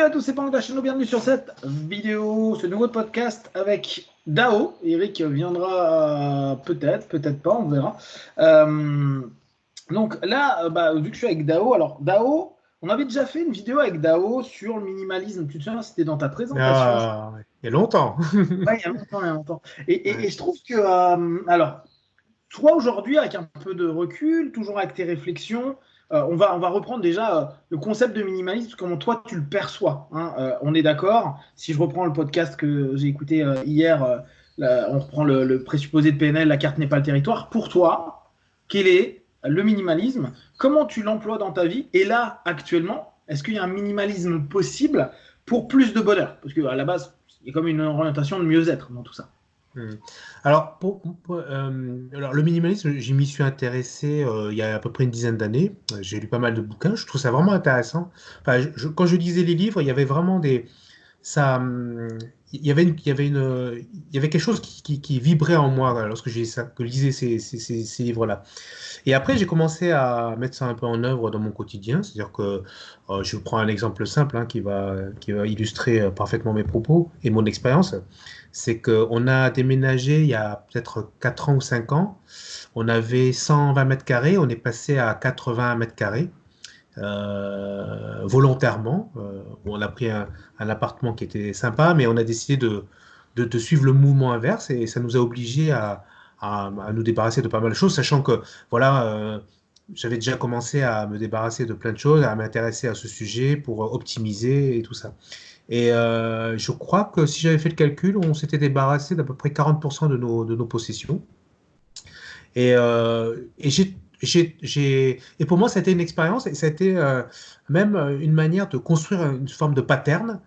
à tous, c'est Pank de la chaîne, bienvenue sur cette vidéo, ce nouveau podcast avec Dao. Eric viendra peut-être, peut-être pas, on verra. Donc là, vu que je suis avec Dao, alors Dao, on avait déjà fait une vidéo avec Dao sur le minimalisme, tu te souviens, c'était dans ta présentation. Ah, il y a longtemps. Ouais, il y a longtemps, il y a longtemps. Et Ouais. je trouve que, alors, toi, aujourd'hui, avec un peu de recul, toujours avec tes réflexions, on va reprendre déjà le concept de minimalisme, comment toi tu le perçois. Hein. On est d'accord. Si je reprends le podcast que j'ai écouté hier, on reprend le présupposé de PNL, la carte n'est pas le territoire. Pour toi, quel est le minimalisme? Comment tu l'emploies dans ta vie? Et là, actuellement, est-ce qu'il y a un minimalisme possible pour plus de bonheur? Parce qu'à la base, il y a comme une orientation de mieux-être dans tout ça. Hmm. Alors, alors, le minimalisme, j'y m'y suis intéressé il y a à peu près une dizaine d'années. J'ai lu pas mal de bouquins. Je trouve ça vraiment intéressant. Enfin, quand je lisais les livres, il y avait vraiment il y avait il y avait quelque chose qui vibrait en moi voilà, lorsque que je lisais ces livres-là. Et après, j'ai commencé à mettre ça un peu en œuvre dans mon quotidien. C'est-à-dire que je prends un exemple simple hein, qui va illustrer parfaitement mes propos et mon expérience. C'est qu'on a déménagé il y a peut-être 4 ans ou 5 ans. On avait 120 mètres carrés, on est passé à 80 mètres carrés volontairement. On a pris un appartement qui était sympa, mais on a décidé de suivre le mouvement inverse et ça nous a obligés à nous débarrasser de pas mal de choses, sachant que voilà, j'avais déjà commencé à me débarrasser de plein de choses, à m'intéresser à ce sujet pour optimiser et tout ça. Et je crois que si j'avais fait le calcul, on s'était débarrassé d'à peu près 40% de nos possessions. Et pour moi, ça a été une expérience et ça a été même une manière de construire une forme de pattern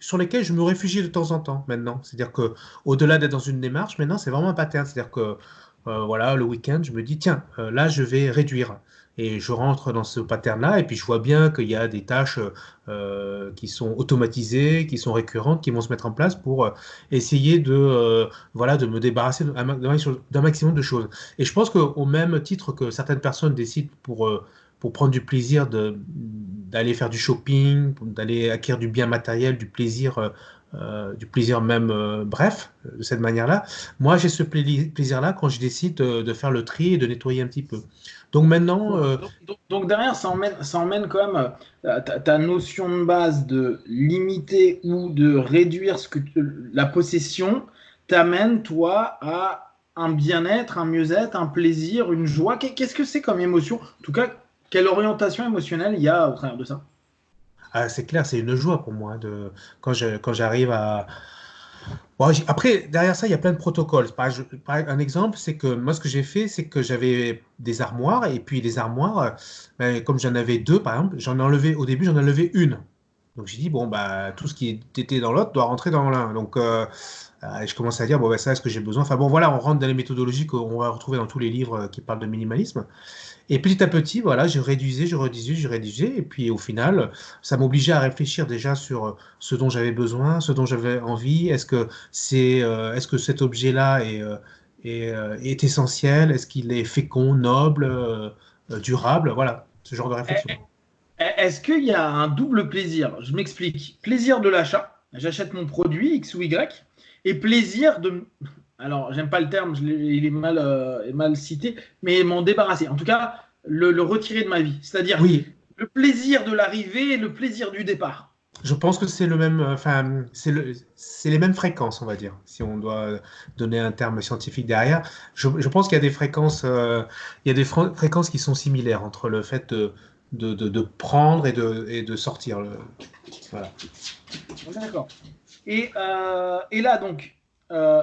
sur lesquels je me réfugie de temps en temps maintenant. C'est-à-dire que au-delà d'être dans une démarche, maintenant, c'est vraiment un pattern. C'est-à-dire que voilà, le week-end, je me dis, tiens, là, je vais réduire. Et je rentre dans ce pattern-là, et puis je vois bien qu'il y a des tâches qui sont automatisées, qui sont récurrentes, qui vont se mettre en place pour essayer voilà, de me débarrasser d'un maximum de choses. Et je pense qu'au même titre que certaines personnes décident pour prendre du plaisir d'aller faire du shopping, d'aller acquérir du bien matériel, du plaisir même, bref, de cette manière-là, moi j'ai ce plaisir-là quand je décide de faire le tri et de nettoyer un petit peu. Donc maintenant, Donc derrière, ça emmène quand même ta notion de base de limiter ou de réduire la possession, t'amène toi à un bien-être, un mieux-être, un plaisir, une joie. Qu'est-ce que c'est comme émotion? En tout cas, quelle orientation émotionnelle il y a au travers de ça? ah, c'est clair, c'est une joie pour moi quand j'arrive à. Bon, après, derrière ça, il y a plein de protocoles. Un exemple, c'est que moi, ce que j'ai fait, c'est que j'avais des armoires, et puis les armoires, ben, comme j'en avais deux, par exemple, au début, j'en ai enlevé une. Donc j'ai dit, bon, bah, tout ce qui était dans l'autre doit rentrer dans l'un. Donc je commence à dire, bon, bah, ça, est-ce que j'ai besoin? Enfin bon, voilà, on rentre dans les méthodologies qu'on va retrouver dans tous les livres qui parlent de minimalisme. Et petit à petit, voilà, je réduisais, et puis au final, ça m'obligeait à réfléchir déjà sur ce dont j'avais besoin, ce dont j'avais envie. Est-ce que cet objet-là est essentiel? Est-ce qu'il est fécond, noble, durable? Voilà, ce genre de réflexion. Est-ce qu'il y a un double plaisir? Je m'explique. Plaisir de l'achat, j'achète mon produit X ou Y, et plaisir de. Alors, j'aime pas le terme, il est mal cité, mais m'en débarrasser. En tout cas, le retirer de ma vie. C'est-à-dire Oui, le plaisir de l'arrivée et le plaisir du départ. je pense que c'est le même, enfin, c'est les mêmes fréquences, on va dire, si on doit donner un terme scientifique derrière. Je pense qu'il y a des fréquences, il y a des fréquences qui sont similaires entre le fait de prendre et de sortir. Voilà. D'accord. Et là, donc, euh,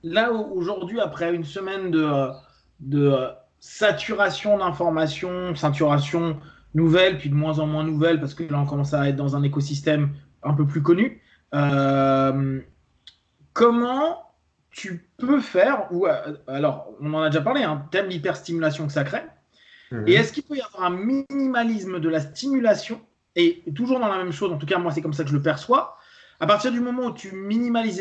là aujourd'hui, après une semaine de saturation d'informations, saturation nouvelle, puis de moins en moins nouvelles, parce que là, on commence à être dans un écosystème un peu plus connu. Euh, Comment tu peux faire, ou alors, on en a déjà parlé, hein, thème l'hyperstimulation que ça crée, et Mhm. est-ce qu'il peut y avoir un minimalisme de la stimulation, et toujours dans la même chose, en tout cas, moi, c'est comme ça que je le perçois, à partir du moment où tu minimalises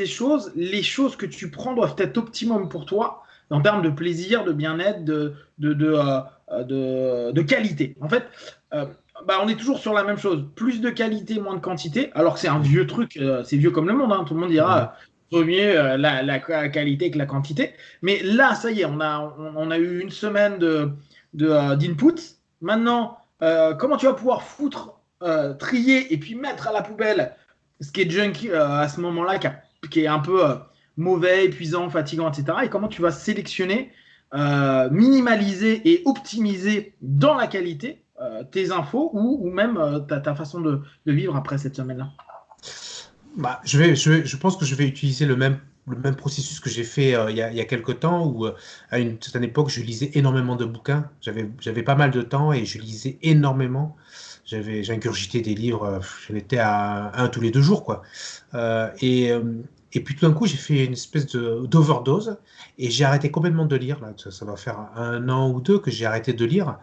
les choses que tu prends doivent être optimum pour toi, en termes de plaisir, de bien-être, de qualité. En fait, euh, bah, on est toujours sur la même chose. Plus de qualité, moins de quantité. Alors que c'est un vieux truc, c'est vieux comme le monde, hein. Tout le monde Ouais. dira vaut mieux la qualité que la quantité. Mais là, ça y est, on a eu une semaine d'input. Maintenant, comment tu vas pouvoir trier et puis mettre à la poubelle ce qui est junk à ce moment-là, qui est un peu mauvais, épuisant, fatigant, etc. Et comment tu vas sélectionner, minimaliser et optimiser dans la qualité tes infos ou même ta façon de vivre après cette semaine-là. Bah, je pense que je vais utiliser le même processus que j'ai fait il y a quelque temps où, à une certaine époque, je lisais énormément de bouquins. J'avais pas mal de temps et je lisais énormément. J'ingurgitais des livres, j'en étais à un tous les 2 jours, quoi. Et puis tout d'un coup, j'ai fait une espèce d'overdose et j'ai arrêté complètement de lire. Là, ça va faire 1 an ou 2 que j'ai arrêté de lire.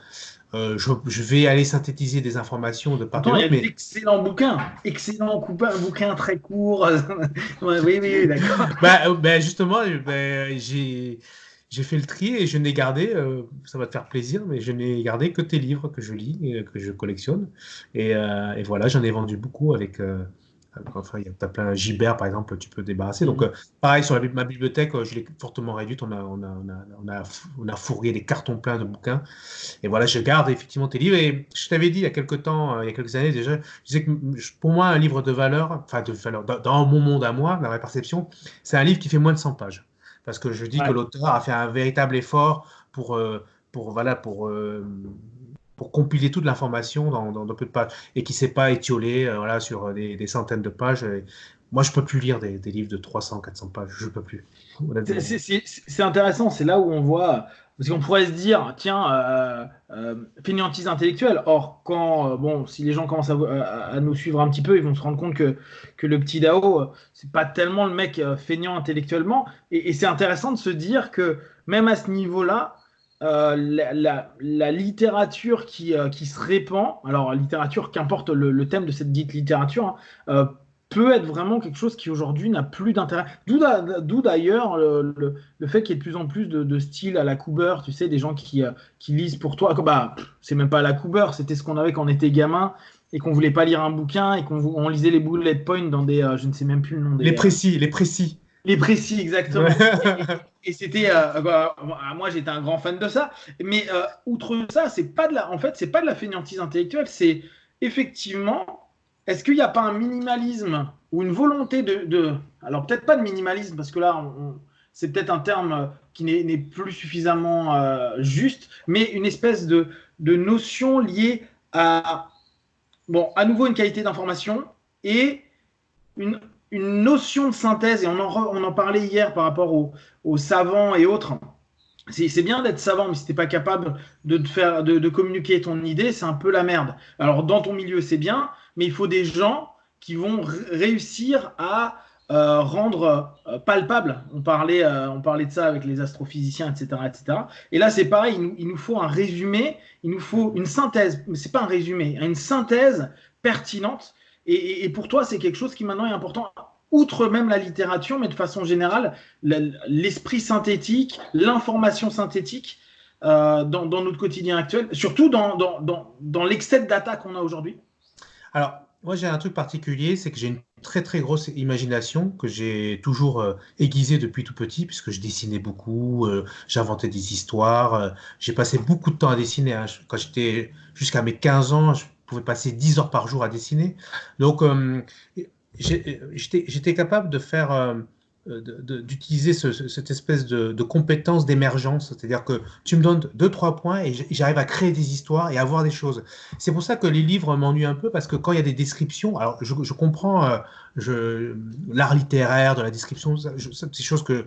Je vais aller synthétiser des informations de part et Pourtant, il y d'autre, a mais d'excellents bouquins. Excellents bouquins très courts. Ouais, oui, oui, oui, d'accord. justement, j'ai fait le tri et je n'ai gardé, ça va te faire plaisir, mais je n'ai gardé que tes livres que je lis et que je collectionne. Et voilà, j'en ai vendu beaucoup enfin, t'as plein Gibert, par exemple, tu peux te débarrasser. Donc, pareil, sur ma bibliothèque, je l'ai fortement réduite. On a fourré des cartons pleins de bouquins. Et voilà, je garde effectivement tes livres. Et je t'avais dit il y a quelques temps, il y a quelques années déjà, je disais que pour moi, un livre de valeur, enfin de valeur, dans mon monde à moi, dans ma perception, c'est un livre qui fait moins de 100 pages. Parce que je dis que Ouais. l'auteur a fait un véritable effort voilà, pour compiler toute l'information dans peu de pages et qui ne s'est pas étiolé voilà, sur des centaines de pages. Et moi, je ne peux plus lire des livres de 300, 400 pages. Je ne peux plus, honnêtement. C'est intéressant, c'est là où on voit, parce qu'on pourrait se dire, tiens, fainéantise intellectuelle. Or, bon, si les gens commencent à nous suivre un petit peu, ils vont se rendre compte que le petit Dao, c'est pas tellement le mec feignant intellectuellement. Et c'est intéressant de se dire que même à ce niveau-là, la littérature qui se répand, alors littérature, qu'importe le thème de cette dite littérature, hein, peut être vraiment quelque chose qui aujourd'hui n'a plus d'intérêt. D'où d'ailleurs le fait qu'il y ait de plus en plus de styles à la Cooper, tu sais, des gens qui lisent pour toi. Bah, c'est même pas à la Cooper, c'était ce qu'on avait quand on était gamin et qu'on voulait pas lire un bouquin et qu'on lisait les bullet points dans des, je ne sais même plus le nom Les des, précis, les précis. les précis exactement. Ouais. Et c'était, bah, moi j'étais un grand fan de ça. Mais outre ça, en fait, c'est pas de la fainéantise intellectuelle, c'est effectivement, est-ce qu'il n'y a pas un minimalisme ou une volonté alors peut-être pas de minimalisme parce que là, c'est peut-être un terme qui n'est plus suffisamment juste, mais une espèce de notion liée à, bon, à nouveau une qualité d'information et une, une notion de synthèse, et on en parlait hier par rapport aux savants et autres. C'est bien d'être savant, mais si t'es pas capable de communiquer ton idée, c'est un peu la merde. Alors dans ton milieu, c'est bien, mais il faut des gens qui vont réussir à rendre palpable. On parlait de ça avec les astrophysiciens, etc., etc. Et là, c'est pareil. Il nous faut un résumé, il nous faut une synthèse. Mais c'est pas un résumé, une synthèse pertinente. Et pour toi, c'est quelque chose qui maintenant est important, outre même la littérature, mais de façon générale, l'esprit synthétique, l'information synthétique dans notre quotidien actuel, surtout dans l'excès de data qu'on a aujourd'hui. Alors, moi, j'ai un truc particulier, c'est que j'ai une très très grosse imagination que j'ai toujours aiguisée depuis tout petit, puisque je dessinais beaucoup, j'inventais des histoires, j'ai passé beaucoup de temps à dessiner, hein. Quand j'étais jusqu'à mes 15 ans, je pouvais passer 10 heures par jour à dessiner. Donc, j'étais capable de faire, d'utiliser cette espèce de compétence d'émergence, c'est-à-dire que tu me donnes 2, 3 points et j'arrive à créer des histoires et à voir des choses. C'est pour ça que les livres m'ennuient un peu, parce que quand il y a des descriptions, alors je comprends l'art littéraire, de la description, c'est des choses que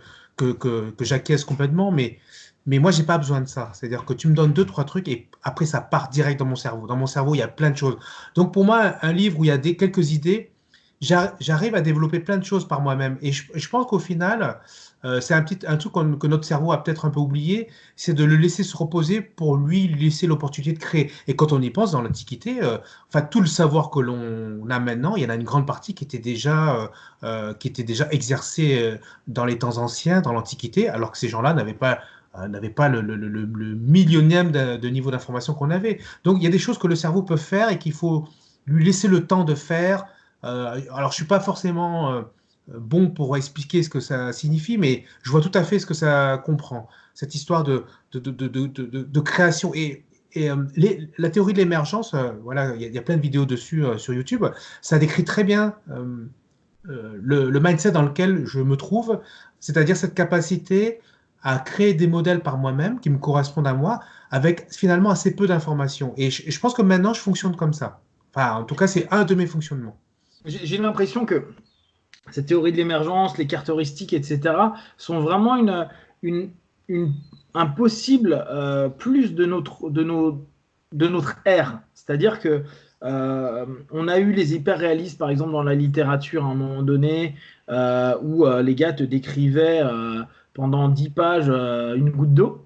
j'acquiesce complètement, mais moi, j'ai pas besoin de ça. C'est-à-dire que tu me donnes 2, 3 trucs et après, ça part direct dans mon cerveau. Dans mon cerveau, il y a plein de choses. Donc, pour moi, un livre où il y a quelques idées, j'arrive à développer plein de choses par moi-même. Et je pense qu'au final, c'est un truc que notre cerveau a peut-être un peu oublié, c'est de le laisser se reposer pour lui laisser l'opportunité de créer. Et quand on y pense, dans l'Antiquité, enfin, tout le savoir que l'on a maintenant, il y en a une grande partie qui était déjà exercée dans les temps anciens, dans l'Antiquité, alors que ces gens-là n'avaient pas n'avait pas le millionième de niveau d'information qu'on avait. Donc, il y a des choses que le cerveau peut faire et qu'il faut lui laisser le temps de faire. Alors, je ne suis pas forcément bon pour expliquer ce que ça signifie, mais je vois tout à fait ce que ça comprend. Cette histoire de création. La théorie de l'émergence, voilà, il y a plein de vidéos dessus sur YouTube. Ça décrit très bien le mindset dans lequel je me trouve, c'est-à-dire cette capacité à créer des modèles par moi-même qui me correspondent à moi, avec finalement assez peu d'informations. Et je pense que maintenant, je fonctionne comme ça. Enfin, en tout cas, c'est un de mes fonctionnements. J'ai l'impression que cette théorie de l'émergence, les cartes heuristiques, etc., sont vraiment une, une- un possible plus de notre ère. C'est-à-dire que on a eu les hyper-réalistes, par exemple, dans la littérature à un moment donné, où les gars te décrivaient pendant 10 pages une goutte d'eau.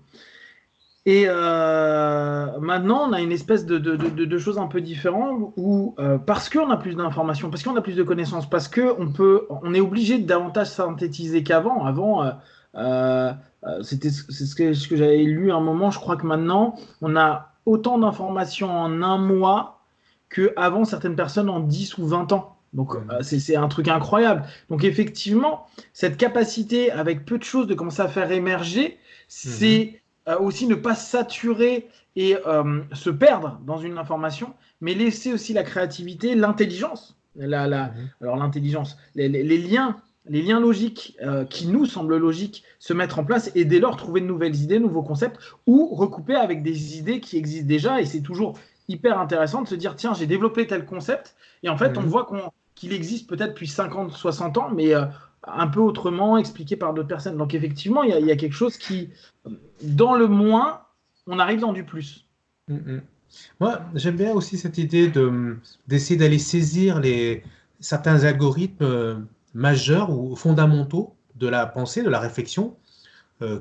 Et maintenant, on a une espèce de choses un peu différentes où, parce qu'on a plus d'informations, parce qu'on a plus de connaissances, parce on est obligé de davantage synthétiser qu'avant. Avant, c'est ce que j'avais lu à un moment. Je crois que maintenant, on a autant d'informations en un mois qu'avant certaines personnes en 10 ou 20 ans. Donc, Mhm. c'est un truc incroyable. Donc, effectivement, cette capacité, avec peu de choses, de commencer à faire émerger, Mhm. c'est aussi ne pas saturer et se perdre dans une information, mais laisser aussi la créativité, l'intelligence. Mhm. Alors l'intelligence, les liens logiques qui nous semblent logiques se mettre en place et dès lors trouver de nouvelles idées, nouveaux concepts ou recouper avec des idées qui existent déjà. Et c'est toujours hyper intéressant de se dire tiens, j'ai développé tel concept et en fait, on Mhm. voit qu'il existe peut-être depuis 50, 60 ans, mais un peu autrement, expliqué par d'autres personnes. Donc effectivement, il y a quelque chose qui, dans le moins, on arrive dans du plus. Mhm. Moi, j'aime bien aussi cette idée d'essayer d'aller saisir certains algorithmes majeurs ou fondamentaux de la pensée, de la réflexion,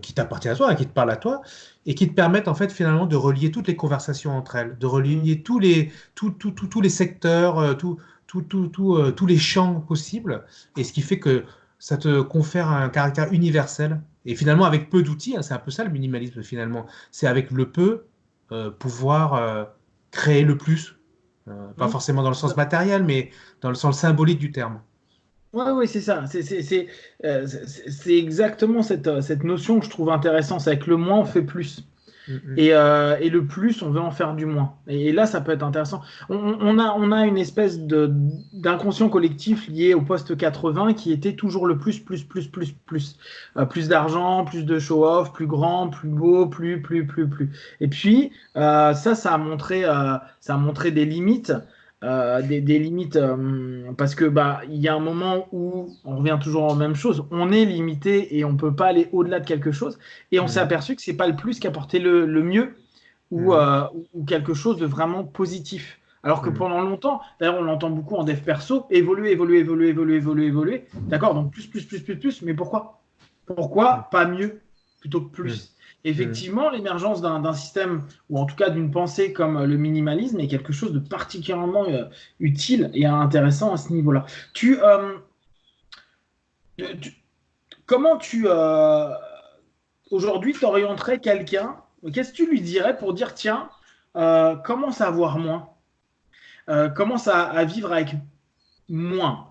qui t'appartient à toi, hein, qui te parle à toi, et qui te permettent en fait finalement de relier toutes les conversations entre elles, de Mm. relier tous les secteurs, tous les champs possibles, et ce qui fait que ça te confère un caractère universel. Et finalement, avec peu d'outils, hein, c'est un peu ça le minimalisme finalement, c'est avec le peu pouvoir créer le plus. Pas Mm. forcément dans le sens matériel, mais dans le sens symbolique du terme. Ouais, ouais, c'est ça. C'est exactement cette notion que je trouve intéressante. C'est avec le moins, on fait plus. Mm, Et le plus, on veut en faire du moins. Et là, ça peut être intéressant. On a une espèce d'inconscient collectif lié au poste 80 qui était toujours le plus, plus, plus, plus, plus. Plus d'argent, plus de show-off, plus grand, plus beau, plus. Et puis, ça a montré des limites. Des limites parce que bah il y a un moment où on revient toujours aux mêmes choses, on est limité et on peut pas aller au-delà de quelque chose et on s'est mm, aperçu que c'est pas le plus qui apportait le mieux mm, ou quelque chose de vraiment positif. Alors que mm, pendant longtemps, d'ailleurs on l'entend beaucoup en dev perso, évoluer, évoluer, évoluer, évoluer, évoluer, évoluer. D'accord, donc plus, mais pourquoi? mm, Pourquoi pas mieux plutôt que mm, plus? mm. Effectivement, l'émergence d'un système, ou en tout cas d'une pensée comme le minimalisme, est quelque chose de particulièrement utile et intéressant à ce niveau-là. Tu, comment aujourd'hui t'orienterais quelqu'un, qu'est-ce que tu lui dirais pour dire, tiens, commence à voir moins, commence à vivre avec moins.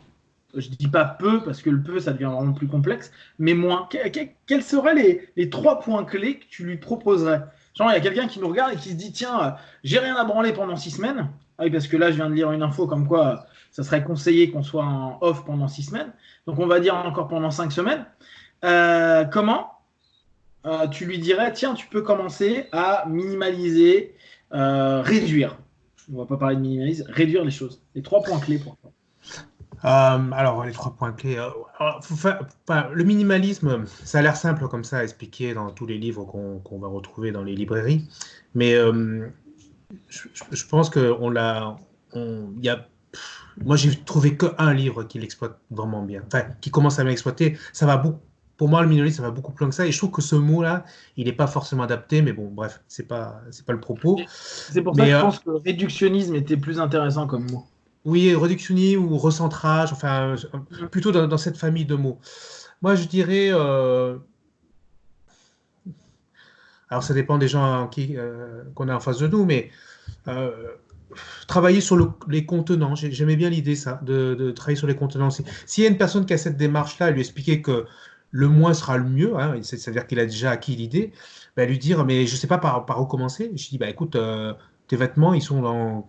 Je dis pas peu, parce que le peu, ça devient vraiment plus complexe, mais moins. Quels seraient les trois points clés que tu lui proposerais? Genre, il y a quelqu'un qui nous regarde et qui se dit, tiens, j'ai rien à branler pendant 6 semaines. Ah oui, parce que là, je viens de lire une info comme quoi ça serait conseillé qu'on soit en off pendant 6 semaines. Donc, on va dire encore pendant 5 semaines. Comment tu lui dirais, tiens, tu peux commencer à minimaliser, réduire. On ne va pas parler de minimaliser, réduire les choses. Les trois points clés pour toi. Alors, les trois points clés. Enfin, le minimalisme, ça a l'air simple comme ça à expliquer dans tous les livres qu'on va retrouver dans les librairies. Mais je pense qu'on l'a. Il y a, moi, j'ai trouvé qu'un livre qui l'exploite vraiment bien. Enfin, qui commence à bien exploiter. Ça va beaucoup. Pour moi, le minimalisme, ça va beaucoup plus loin que ça. Et je trouve que ce mot-là, il n'est pas forcément adapté. Mais bon, bref, c'est pas le propos. C'est pour ça que Mais je pense que réductionnisme était plus intéressant comme mot. oui, réductionnisme ou recentrage, enfin, Mm. plutôt dans cette famille de mots. Moi, je dirais Alors, ça dépend des gens qu'on a en face de nous, mais euh, travailler sur les contenants, j'aimais bien l'idée, ça, de travailler sur les contenants. S'il y a une personne qui a cette démarche-là, lui expliquer que le moins sera le mieux, hein, c'est-à-dire qu'il a déjà acquis l'idée, bah, lui dire, mais je ne sais pas par où commencer. Je dis, bah, écoute, tes vêtements, ils sont dans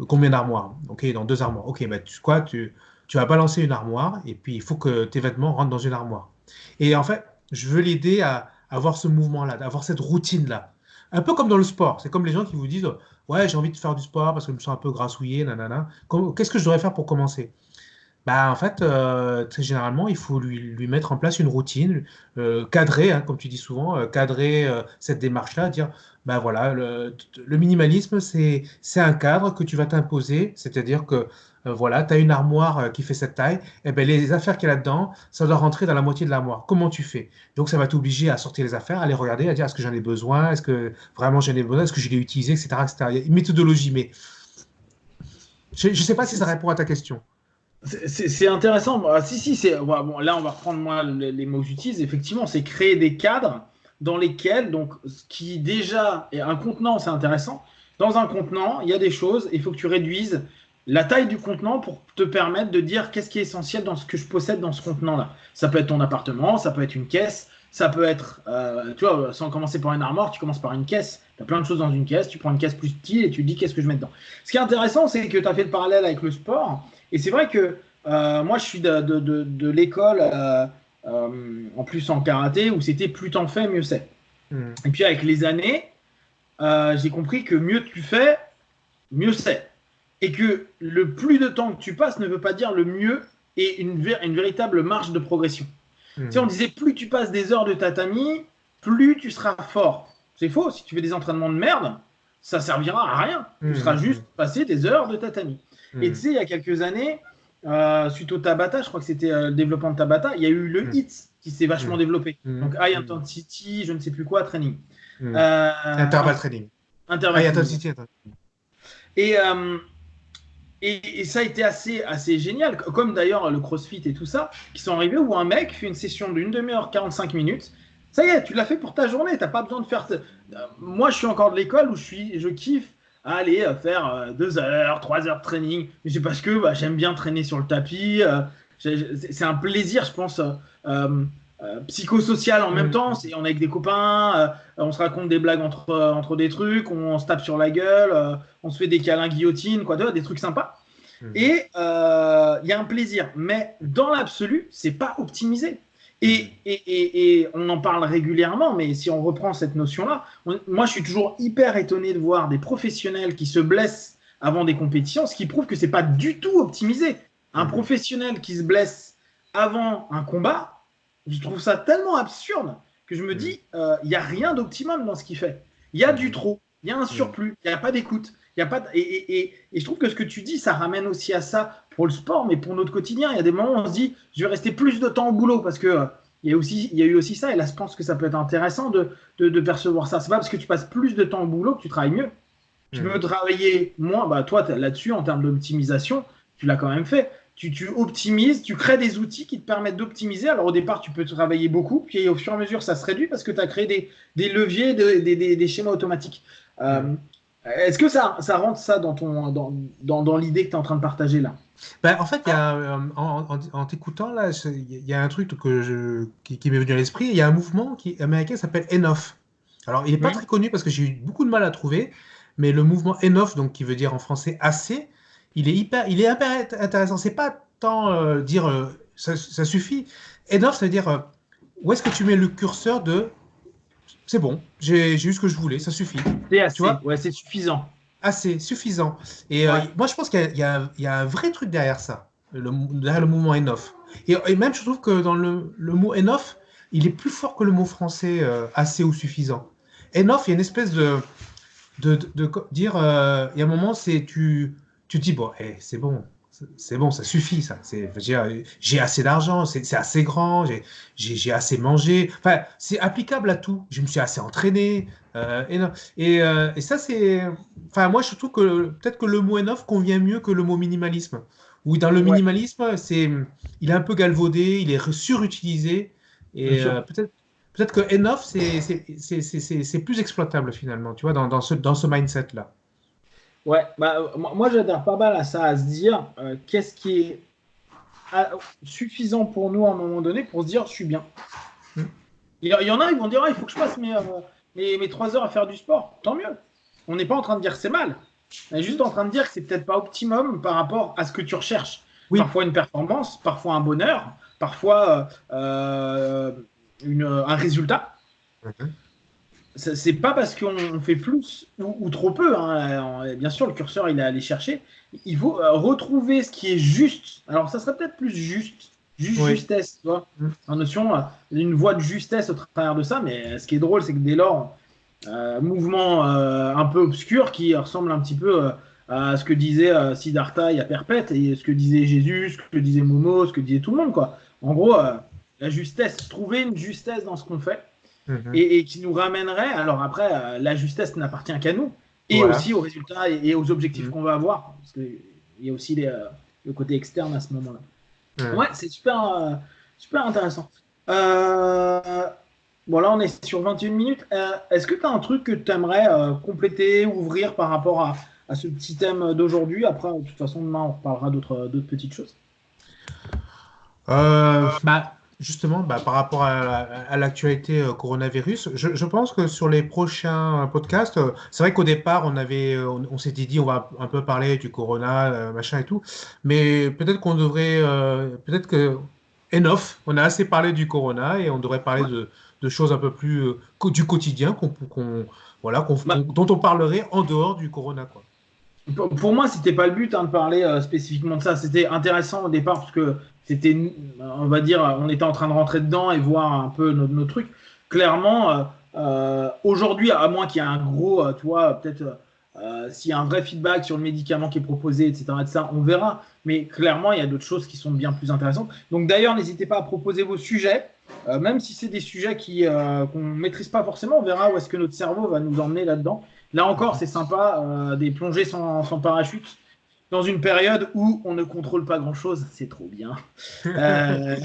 combien d'armoires? Ok, dans 2 armoires. Ok, bah, tu vas balancer une armoire et puis il faut que tes vêtements rentrent dans une armoire. Et en fait, je veux l'aider à avoir ce mouvement-là, à avoir cette routine-là. Un peu comme dans le sport. C'est comme les gens qui vous disent, ouais, j'ai envie de faire du sport parce que je me sens un peu grassouillé, nanana. Qu'est-ce que je devrais faire pour commencer? Bah, en fait, très généralement, il faut lui mettre en place une routine, cadrer, hein, comme tu dis souvent, cadrer cette démarche-là, dire, bah voilà, le minimalisme, c'est un cadre que tu vas t'imposer, c'est-à-dire que voilà, tu as une armoire qui fait cette taille, et ben les affaires qu'il y a là-dedans, ça doit rentrer dans la moitié de l'armoire. Comment tu fais? Donc, ça va t'obliger à sortir les affaires, à les regarder, à dire, est-ce que j'en ai besoin? Est-ce que vraiment j'en ai besoin? Est-ce que je l'ai utilisé, etc., etc. Il y a une méthodologie, mais je ne sais pas si ça répond à ta question. C'est intéressant. Ah, si, bon, là, on va reprendre moi les mots que j'utilise. Effectivement, c'est créer des cadres dans lesquels, donc, ce qui déjà est un contenant, c'est intéressant. Dans un contenant, il y a des choses, il faut que tu réduises la taille du contenant pour te permettre de dire qu'est-ce qui est essentiel dans ce que je possède dans ce contenant-là. Ça peut être ton appartement, ça peut être une caisse, ça peut être, tu vois, sans commencer par une armoire, tu commences par une caisse. Tu as plein de choses dans une caisse, tu prends une caisse plus petite et tu dis qu'est-ce que je mets dedans. Ce qui est intéressant, c'est que tu as fait le parallèle avec le sport. Et c'est vrai que moi, je suis de l'école, en plus en karaté, où c'était plus t'en fais, mieux c'est. Hmm. Et puis avec les années, j'ai compris que mieux tu fais, mieux c'est. Et que le plus de temps que tu passes ne veut pas dire le mieux et une véritable marge de progression. Tu sais, on Hmm. disait plus tu passes des heures de tatami, plus tu seras fort. C'est faux, si tu fais des entraînements de merde, ça servira à rien. Tu seras juste Hmm. passé des heures de tatami. Et tu Hmm. sais, il y a quelques années, suite au Tabata, je crois que c'était le développement de Tabata, il y a eu le Hmm. HIIT qui s'est vachement Hmm. développé. Hmm. Donc High Hmm. Intensity, je ne sais plus quoi, training. Hmm. Euh, Interval training. Ah, interval il y a training. Intensity, attends. Et, euh, et ça a été assez génial, comme d'ailleurs le CrossFit et tout ça, qui sont arrivés où un mec fait une session d'une demi-heure, 45 minutes. Ça y est, tu l'as fait pour ta journée, t'as pas besoin de faire. Moi, je suis encore de l'école où je kiffe aller faire 2 heures, 3 heures de training. Mais c'est parce que bah, j'aime bien traîner sur le tapis. C'est un plaisir, je pense, psychosocial en même temps. Hmm. On est avec des copains, on se raconte des blagues entre des trucs, on se tape sur la gueule, on se fait des câlins guillotines, quoi, des trucs sympas. Hmm. Et il y a un plaisir. Mais dans l'absolu, c'est pas optimisé. Hmm. Et on en parle régulièrement, mais si on reprend cette notion-là, moi je suis toujours hyper étonné de voir des professionnels qui se blessent avant des compétitions, ce qui prouve que c'est pas du tout optimisé. Un Hmm. professionnel qui se blesse avant un combat, je trouve ça tellement absurde que je me Hmm. dis, il n'y a rien d'optimum dans ce qu'il fait. Il y a du Hmm. trop, il y a un Hmm. surplus, il n'y a pas d'écoute. Y a pas de... et je trouve que ce que tu dis, ça ramène aussi à ça pour le sport, mais pour notre quotidien. Il y a des moments où on se dit, je vais rester plus de temps au boulot parce que il y a eu aussi ça. Et là, je pense que ça peut être intéressant de percevoir ça. C'est pas parce que tu passes plus de temps au boulot que tu travailles mieux. Tu Hmm. peux travailler moins. Bah, toi, là-dessus, en termes d'optimisation, tu l'as quand même fait. Tu optimises, tu crées des outils qui te permettent d'optimiser. Alors au départ, tu peux travailler beaucoup, puis au fur et à mesure, ça se réduit parce que tu as créé des leviers, des schémas automatiques. Hmm. Est-ce que ça rentre ça dans l'idée que tu es en train de partager là? Ben, en fait, il y a, en t'écoutant, là, il y a un truc qui m'est venu à l'esprit. Il y a un mouvement américain qui s'appelle ENOF. Alors, il n'est pas Hmm. très connu parce que j'ai eu beaucoup de mal à trouver, mais le mouvement ENOF, donc qui veut dire en français assez, il est hyper intéressant. C'est pas tant dire ça suffit. ENOF, ça veut dire où est-ce que tu mets le curseur de c'est bon, j'ai eu ce que je voulais, ça suffit. C'est Tu vois? assez, ouais, c'est suffisant. Assez, suffisant. Et Ouais. moi, je pense qu'il y a un vrai truc derrière ça, derrière le mouvement Enough. Et même, je trouve que dans le mot Enough, il est plus fort que le mot français assez ou suffisant. Enough, il y a une espèce de dire, il y a un moment, tu te dis, bon, c'est bon. C'est bon, ça suffit, ça. Je veux dire, j'ai assez d'argent, c'est assez grand, j'ai assez mangé. Enfin, c'est applicable à tout. Je me suis assez entraîné. Et ça, c'est. Enfin, moi, je trouve que peut-être que le mot enough convient mieux que le mot minimalisme. Ou dans le Ouais, minimalisme, il est un peu galvaudé, il est surutilisé. bien Et sûr. peut-être. peut-être que Enough, c'est plus exploitable finalement, tu vois, dans ce mindset-là. Ouais, bah, moi j'adhère pas mal à ça, à se dire qu'est-ce qui est suffisant pour nous à un moment donné pour se dire je suis bien. Mm. Il y en a, ils vont dire ah, il faut que je passe mes 3 heures à faire du sport. Tant mieux. On n'est pas en train de dire que c'est mal. On est juste en train de dire que c'est peut-être pas optimum par rapport à ce que tu recherches. Oui. Parfois une performance, parfois un bonheur, parfois un résultat. Mhm. C'est pas parce qu'on fait plus ou trop peu, hein. Bien sûr, le curseur, il est allé chercher. Il faut retrouver ce qui est juste. Alors, ça serait peut-être plus Oui. justesse, tu vois. Mm. En notion, une voie de justesse au travers de ça. Mais ce qui est drôle, c'est que dès lors, mouvement un peu obscur qui ressemble un petit peu à ce que disait Siddhartha il y a Perpète et ce que disait Jésus, ce que disait Momo, ce que disait tout le monde, quoi. En gros, la justesse, trouver une justesse dans ce qu'on fait Mhm. et qui nous ramènerait, alors après, la justesse n'appartient qu'à nous, et Voilà. aussi aux résultats et aux objectifs Mm. qu'on va avoir, parce qu'il y a aussi le côté externe à ce moment-là. Mm. Ouais, c'est super intéressant. Euh, bon, là, on est sur 21 minutes. Est-ce que tu as un truc que tu aimerais compléter, ouvrir par rapport à ce petit thème d'aujourd'hui? Après, de toute façon, demain, on reparlera d'autres petites choses. Justement, par rapport à l'actualité coronavirus, je pense que sur les prochains podcasts, c'est vrai qu'au départ, on s'était dit, on va un peu parler du corona, machin et tout, mais peut-être qu'on devrait, peut-être que enough, on a assez parlé du corona et on devrait parler de choses un peu plus du quotidien voilà, Bah, dont on parlerait en dehors du corona, quoi. pour moi, c'était pas le but de parler spécifiquement de ça. C'était intéressant au départ parce que c'était, on va dire, on était en train de rentrer dedans et voir un peu nos trucs. Clairement, aujourd'hui, à moins qu'il y ait un gros, tu vois, peut-être s'il y a un vrai feedback sur le médicament qui est proposé, etc., on verra. Mais clairement, il y a d'autres choses qui sont bien plus intéressantes. Donc d'ailleurs, n'hésitez pas à proposer vos sujets, même si c'est des sujets qu'on ne maîtrise pas forcément. On verra où est-ce que notre cerveau va nous emmener là-dedans. Là encore, c'est sympa, des plongées sans parachute dans une période où on ne contrôle pas grand-chose. C'est trop bien. Euh,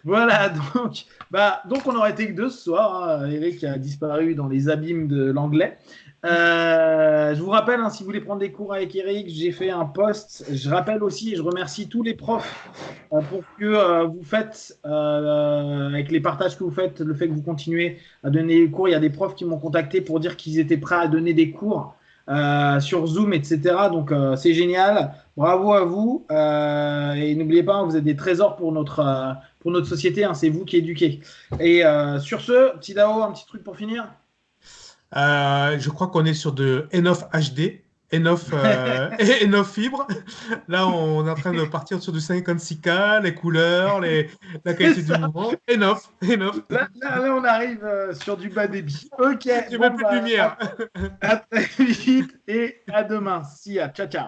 voilà, donc on aurait été que deux ce soir, hein. Eric a disparu dans les abîmes de l'anglais. Je vous rappelle, hein, si vous voulez prendre des cours avec Eric, j'ai fait un post. Je rappelle aussi et je remercie tous les profs pour ce que vous faites, avec les partages que vous faites, le fait que vous continuez à donner des cours. Il y a des profs qui m'ont contacté pour dire qu'ils étaient prêts à donner des cours sur Zoom, etc. Donc c'est génial. Bravo à vous. Et n'oubliez pas, hein, vous êtes des trésors pour notre société, hein, c'est vous qui éduquez. Et sur ce, petit Dao, un petit truc pour finir. Je crois qu'on est sur de Enough HD, Enough, et Enough fibre. Là, on est en train de partir sur du 56K, les couleurs, la C'est qualité du ça. mouvement. Enough, enough. Là, on arrive sur du bas débit. Ok, J'ai même bon, plus de bah, lumière. à très vite et à demain. See ya. Ciao, ciao.